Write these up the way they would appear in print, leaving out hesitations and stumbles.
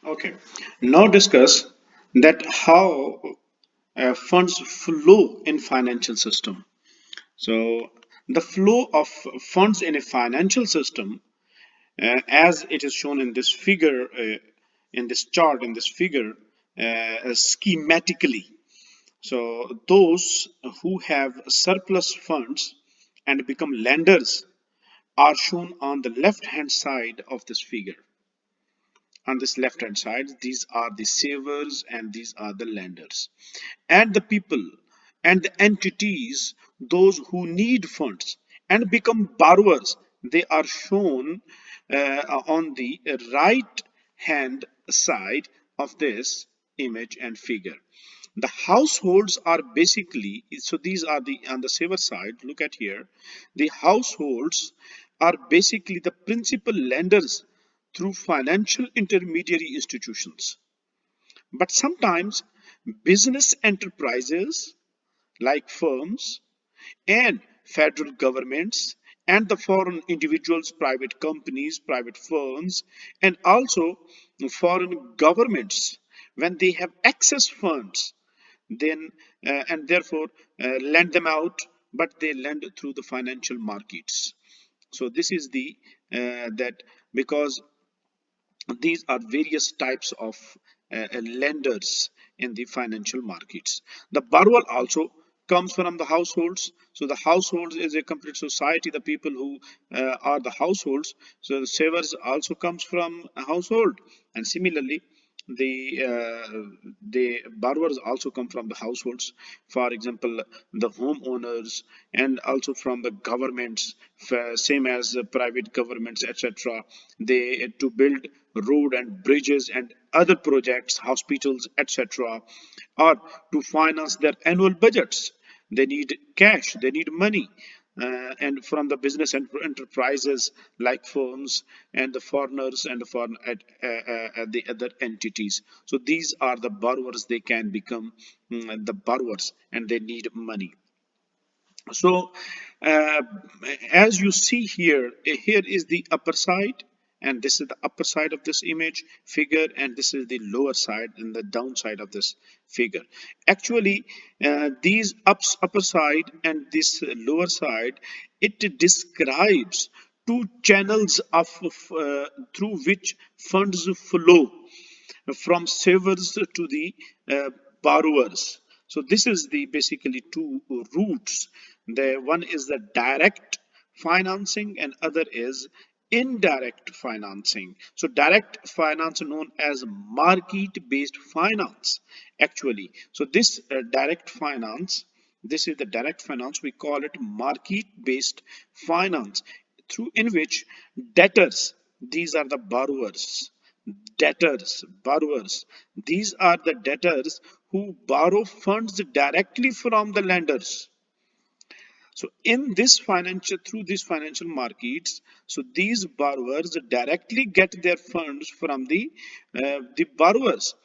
Okay. Now discuss that how funds flow in financial system. So the flow of funds in a financial system, as it is shown in this figure, in this chart, in this figure, schematically. So those who have surplus funds and become lenders are shown on the left hand side of this figure. On this left hand side, these are the savers and these are the lenders, and the people and the entities, those who need funds and become borrowers, they are shown on the right hand side of this image and figure. The households are basically, so these are the, on the saver side, look at here, the households are basically the principal lenders through financial intermediary institutions. But sometimes business enterprises like firms and federal governments and the foreign individuals, private companies, private firms, and also foreign governments, when they have excess funds, then and therefore lend them out, but they lend through the financial markets. So this is the that because these are various types of lenders in the financial markets. The borrower also comes from the households. So the households is a complete society, the people who are the households. So the savers also comes from a household, and similarly the borrowers also come from the households. For example, the homeowners, and also from the governments, same as the private governments, etc. They to build road and bridges and other projects, hospitals, etc., or to finance their annual budgets. They need cash, they need money, and from the business enterprises like firms and the foreigners and the foreign the other entities. So these are the borrowers. They can become the borrowers, and they need money. So, uh, as you see here, here is the upper side, and this is the upper side of this image figure, and this is the lower side and the downside of this figure. Actually, these upper side and this lower side, it describes two channels through which funds flow from savers to the borrowers. So this is the basically two routes. The one is the direct financing and other is indirect financing. So direct finance known as market based finance actually. So this direct finance, this is the direct finance, we call it market based finance, through in which debtors, these are the borrowers, debtors, borrowers. These are the debtors who borrow funds directly from the lenders. So in this financial, through these financial markets, so these borrowers directly get their funds from the borrowers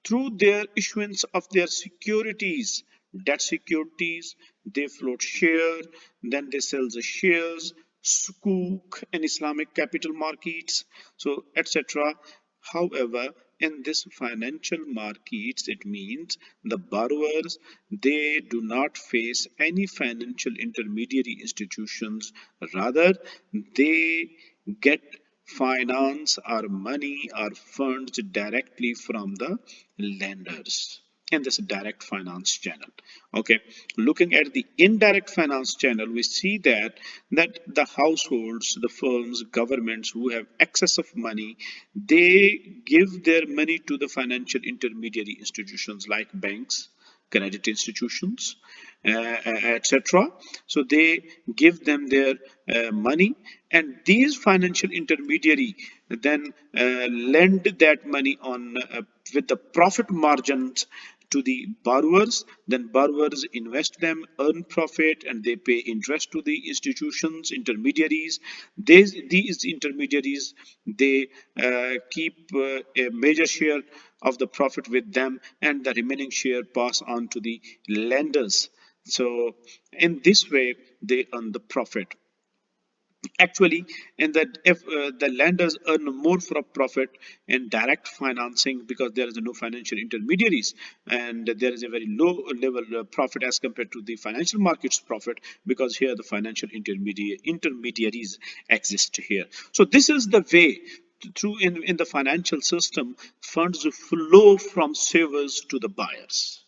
through their issuance of their securities, debt securities. They float share, then they sell the shares, sukuk in Islamic capital markets, so etc. However, in this financial markets, it means the borrowers, they do not face any financial intermediary institutions. Rather, they get finance or money or funds directly from the lenders in this direct finance channel. Okay, looking at the indirect finance channel, we see that the households, the firms, governments who have excess of money, they give their money to the financial intermediary institutions like banks, credit institutions, etc. So they give them their money, and these financial intermediary then lend that money on with the profit margins to the borrowers. Then borrowers invest them, earn profit, and they pay interest to the institutions, intermediaries. These intermediaries, they keep a major share of the profit with them, and the remaining share pass on to the lenders. So in this way, they earn the profit. Actually, in that, if the lenders earn more from profit in direct financing because there is no financial intermediaries, and there is a very low level profit as compared to the financial markets profit, because here the financial intermediaries exist here. So this is the way through in the financial system funds flow from savers to the buyers.